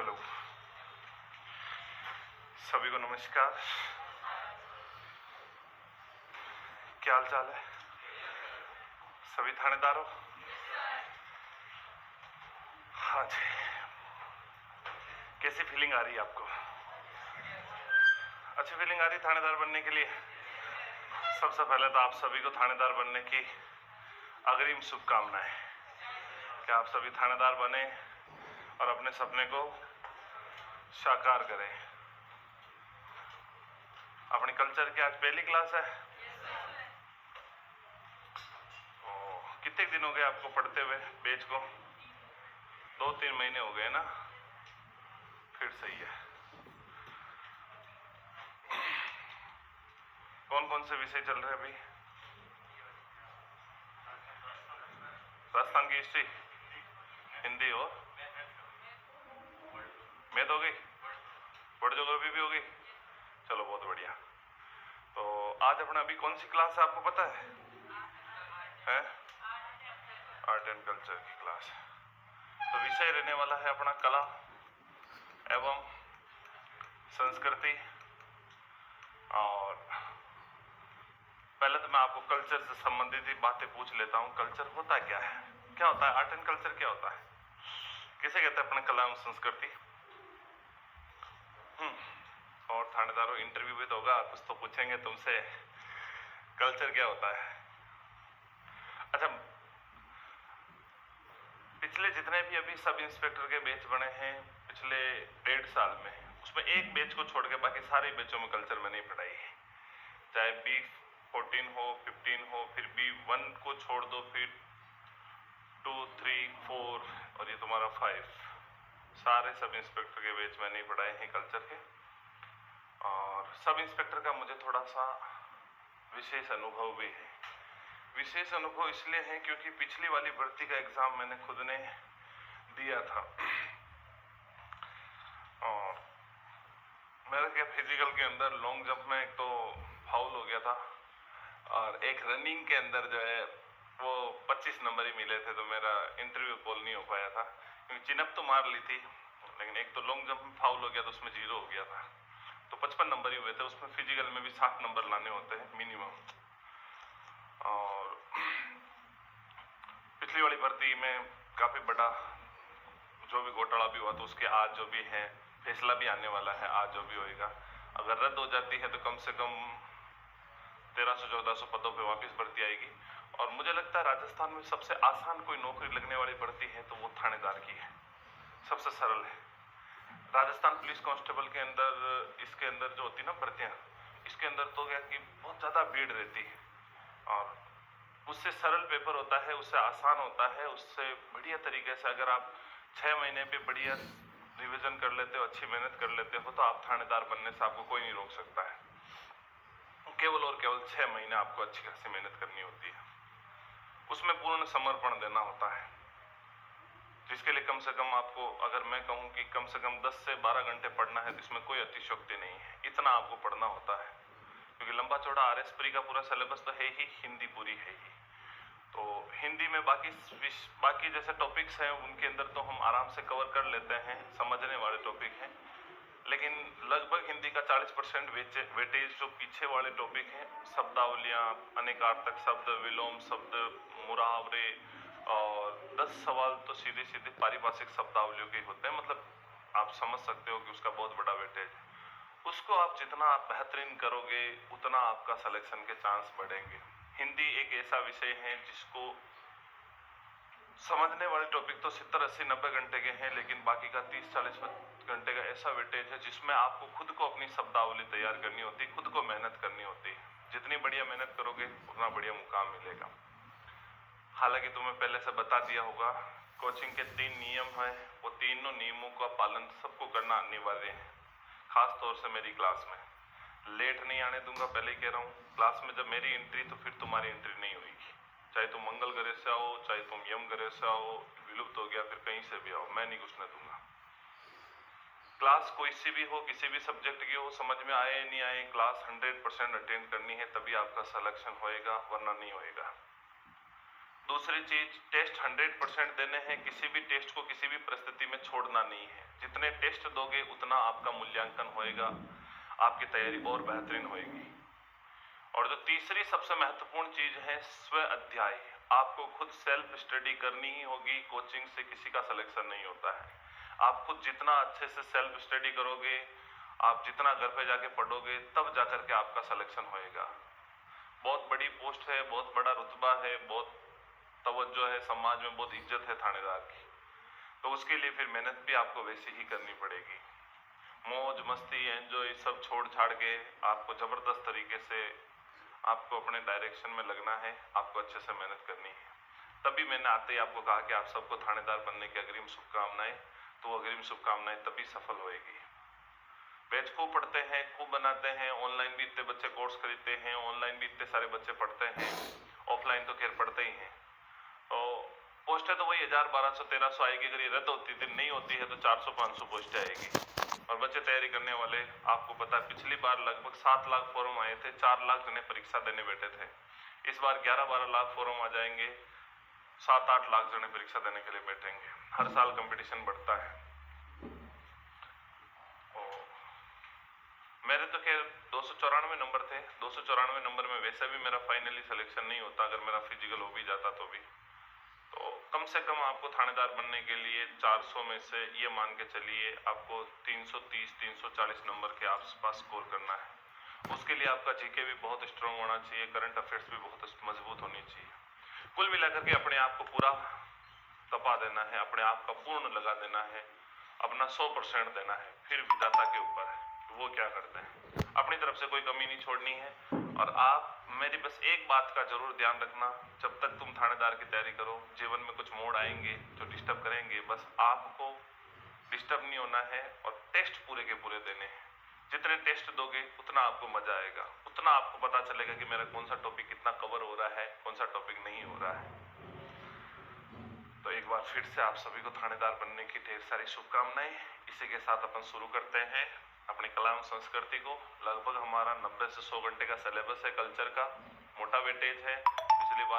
Hello, सभी को नमस्कार। क्या हाल चाल है सभी थानेदारों? हाँ जी, कैसी फीलिंग आ रही है आपको? अच्छी फीलिंग आ रही थानेदार बनने के लिए? सबसे पहले तो आप सभी को थानेदार बनने की अग्रिम शुभकामनाएं कि आप सभी थानेदार बने और अपने सपने को साकार करें। अपनी कल्चर की आज पहली क्लास है। कितने दिन हो गए आपको पढ़ते हुए बैच को? 2-3 महीने हो गए ना? फिर सही है। कौन कौन से विषय चल रहे हैं अभी? राजस्थान की हिस्ट्री, हिंदी और मैथ हो गई, वर्ल्ड ज्योग्राफी भी हो गई। चलो बहुत बढ़िया। तो आज अपना अभी कौन सी क्लास है आपको पता है? आर्ट एंड कल्चर की क्लास। तो विषय रहने वाला है अपना कला एवं संस्कृति। और पहले तो मैं आपको कल्चर से संबंधित ही बातें पूछ लेता हूँ। कल्चर होता क्या है, क्या होता है? आर्ट एंड कल्चर क्या होता है, किसे कहते हैं अपने कला एवं संस्कृति? और थानेदारों इंटरव्यू भी तो होगा, कुछ तो पूछेंगे तुमसे, कल्चर क्या होता है? अच्छा, पिछले जितने भी अभी सब इंस्पेक्टर के बैच बने हैं पिछले 1.5 साल में, उसमें एक बैच को छोड़ के बाकी सारे बैचों में कल्चर में नहीं पढ़ाई है। चाहे B14 हो, 15 हो, फिर B1 को छोड़ दो, फिर 2, 3, 4 और ये तुम्हारा 5, सारे सब इंस्पेक्टर के बैच में नहीं पढ़ाए हैं कल्चर के। और सब इंस्पेक्टर का मुझे थोड़ा सा विशेष अनुभव भी है। विशेष अनुभव इसलिए है क्योंकि पिछली वाली भर्ती का एग्जाम मैंने खुद ने दिया था। और मेरा क्या, फिजिकल के अंदर लॉन्ग जंप में एक तो फाउल हो गया था और एक रनिंग के अंदर जो है वो 25 नंबर ही मिले थे, तो मेरा इंटरव्यू कॉल नहीं हो पाया था। क्योंकि चिनअप तो मार ली थी, लेकिन एक तो लॉन्ग जंप में फाउल हो गया तो उसमें 0 हो गया था, तो 55 नंबर ही हुए थे। उसमें फिजिकल में भी 60 नंबर लाने होते हैं मिनिमम। और पिछली वाली भर्ती में काफी बड़ा जो भी घोटाला भी हुआ, तो उसके आज जो भी है फैसला भी आने वाला है। आज जो भी होएगा, अगर रद्द हो जाती है तो कम से कम 1300-1400 पदों पे वापस भर्ती आएगी। और मुझे लगता है राजस्थान में सबसे आसान कोई नौकरी लगने वाली भर्ती है तो वो थानेदार की है, सबसे सरल है। राजस्थान पुलिस कांस्टेबल के अंदर, इसके अंदर जो होती है ना भर्तियां, इसके अंदर तो क्या कि बहुत ज्यादा भीड़ रहती है और उससे सरल पेपर होता है, उससे आसान होता है, उससे बढ़िया तरीके से अगर आप 6 महीने पे बढ़िया रिवीजन कर लेते हो, अच्छी मेहनत कर लेते हो, तो आप थानेदार बनने से आपको कोई नहीं रोक सकता है। केवल और केवल 6 महीने आपको अच्छी खासी मेहनत करनी होती है, उसमें पूर्ण समर्पण देना होता है, जिसके लिए कम से कम आपको, अगर मैं कहूँ कि कम से कम 10 से 12 घंटे पढ़ना है, तो इसमें कोई अतिशयोक्ति नहीं है, इतना आपको पढ़ना होता है। क्योंकि लंबा चौड़ा RS प्री का पूरा सिलेबस तो है ही, हिंदी पूरी है ही। तो हिंदी में बाकी जैसे टॉपिक्स हैं उनके अंदर तो हम आराम से कवर कर लेते हैं, समझने वाले टॉपिक हैं। लेकिन लगभग हिंदी का 40% वेटेज जो पीछे वाले टॉपिक हैं, शब्दावलियाँ, अनेकार्थक शब्द, विलोम शब्द, मुहावरे, और 10 सवाल तो सीधे सीधे पारिभाषिक शब्दावलियों के होते हैं। मतलब आप समझ सकते हो कि उसका बहुत बड़ा वेटेज है। उसको आप जितना आप बेहतरीन करोगे उतना आपका सिलेक्शन के चांस बढ़ेंगे। हिंदी एक ऐसा विषय है जिसको समझने वाले टॉपिक तो 70, 80, 90 घंटे के हैं, लेकिन बाकी का 30, 40 घंटे का ऐसा वेटेज है जिसमें आपको खुद को अपनी शब्दावली तैयार करनी होती है, खुद को मेहनत करनी होती है। जितनी बढ़िया मेहनत करोगे उतना बढ़िया मुकाम मिलेगा। हालांकि तुम्हें पहले से बता दिया होगा, कोचिंग के 3 नियम है, वो तीनों नियमों का पालन सबको करना अनिवार्य है। खास तौर से मेरी क्लास में लेट नहीं आने दूंगा, पहले ही कह रहा हूँ। क्लास में जब मेरी एंट्री तो फिर तुम्हारी एंट्री नहीं होगी, चाहे तुम मंगल ग्रह से आओ, चाहे तुम यम ग्रह से आओ, विलुप्त हो गया फिर कहीं से भी आओ, मैं नहीं घुसने दूंगा। क्लास कोई सी भी हो, किसी भी सब्जेक्ट की हो, समझ में आए नहीं आए, क्लास 100% अटेंड करनी है, तभी आपका सिलेक्शन होएगा, वरना नहीं होएगा। दूसरी चीज, टेस्ट 100% देने हैं, किसी भी टेस्ट को किसी भी परिस्थिति में छोड़ना नहीं है। जितने टेस्ट दोगे उतना आपका मूल्यांकन होएगा, आपकी तैयारी और बेहतरीन होएगी। और जो तीसरी सबसे महत्वपूर्ण चीज है, स्व अध्याय। आपको खुद सेल्फ स्टडी करनी ही होगी, कोचिंग से किसी का सिलेक्शन नहीं होता है। आप खुद जितना अच्छे से सेल्फ स्टडी करोगे, आप जितना घर पे जाके पढ़ोगे, तब जाकर के आपका सिलेक्शन होएगा। बहुत बड़ी पोस्ट है, बहुत बड़ा रुतबा है, बहुत तवज्जो है, समाज में बहुत इज्जत है थानेदार की, तो उसके लिए फिर मेहनत भी आपको वैसी ही करनी पड़ेगी। मौज मस्ती एंजॉय सब छोड़ छाड़ के आपको जबरदस्त तरीके से आपको अपने डायरेक्शन में लगना है, आपको अच्छे से मेहनत करनी है। तभी मैंने आते ही आपको कहा कि आप सबको थानेदार बनने की अग्रिम शुभकामनाएं, तो वो अग्रिम शुभकामनाएं तभी सफल होएगी। बैच खूब पढ़ते हैं, खूब बनाते हैं, ऑनलाइन भी इतने बच्चे कोर्स खरीदते हैं, ऑनलाइन भी इतने सारे बच्चे पढ़ते हैं, ऑफलाइन तो खैर पढ़ते ही हैं। तो पोस्टें तो वही 1000, 1200, 1300 आएगी। अगर ये रद्द होती थी, नहीं होती है तो 400, 500 पोस्टें आएगी। और बच्चे तैयारी करने वाले, आपको पता है पिछली बार लगभग 7 लाख फॉर्म आए थे, 4 लाख जने परीक्षा देने बैठे थे। इस बार 11-12 लाख फॉर्म आ जाएंगे, 7-8 लाख जने परीक्षा देने के लिए बैठेंगे। हर साल कंपटीशन बढ़ता है। मेरे तो खैर 294 नंबर थे, 294 नंबर में वैसे भी मेरा फाइनली सिलेक्शन नहीं होता, अगर मेरा फिजिकल हो भी जाता तो भी। तो कम से कम आपको थानेदार बनने के लिए 400 में से ये मान के चलिए आपको 330-340 नंबर के आसपास स्कोर करना है। उसके लिए आपका जीके भी बहुत स्ट्रांग होना चाहिए, करंट अफेयर्स भी बहुत मजबूत होनी चाहिए। कुल मिलाकर के अपने आप को पूरा तपा देना है, अपने आप का पूर्ण लगा देना है, अपना 100% देना है। फिर विधाता के ऊपर है वो क्या करते हैं। अपनी तरफ से कोई कमी नहीं छोड़नी है। और आप मेरी बस एक बात का जरूर ध्यान रखना, जब तक तुम थानेदार की तैयारी करो, जीवन में कुछ मोड़ आएंगे जो डिस्टर्ब करेंगे, बस आपको डिस्टर्ब नहीं होना है और टेस्ट पूरे के पूरे देने हैं। जितने टेस्ट दोगे उतना आपको मजा आएगा, उतना आपको पता चलेगा कि मेरा कौन सा टॉपिक कितना कवर हो रहा है, कौन सा टॉपिक नहीं हो रहा है। तो एक बार फिर से आप सभी को थानेदार बनने की ढेर सारी शुभकामनाएं। इसी के साथ अपन शुरू करते हैं अपनी कला एवं संस्कृति को। लगभग हमारा 90 से 100 घंटे का सिलेबस है, कल्चर का मोटा वेटेज है। पिछली बार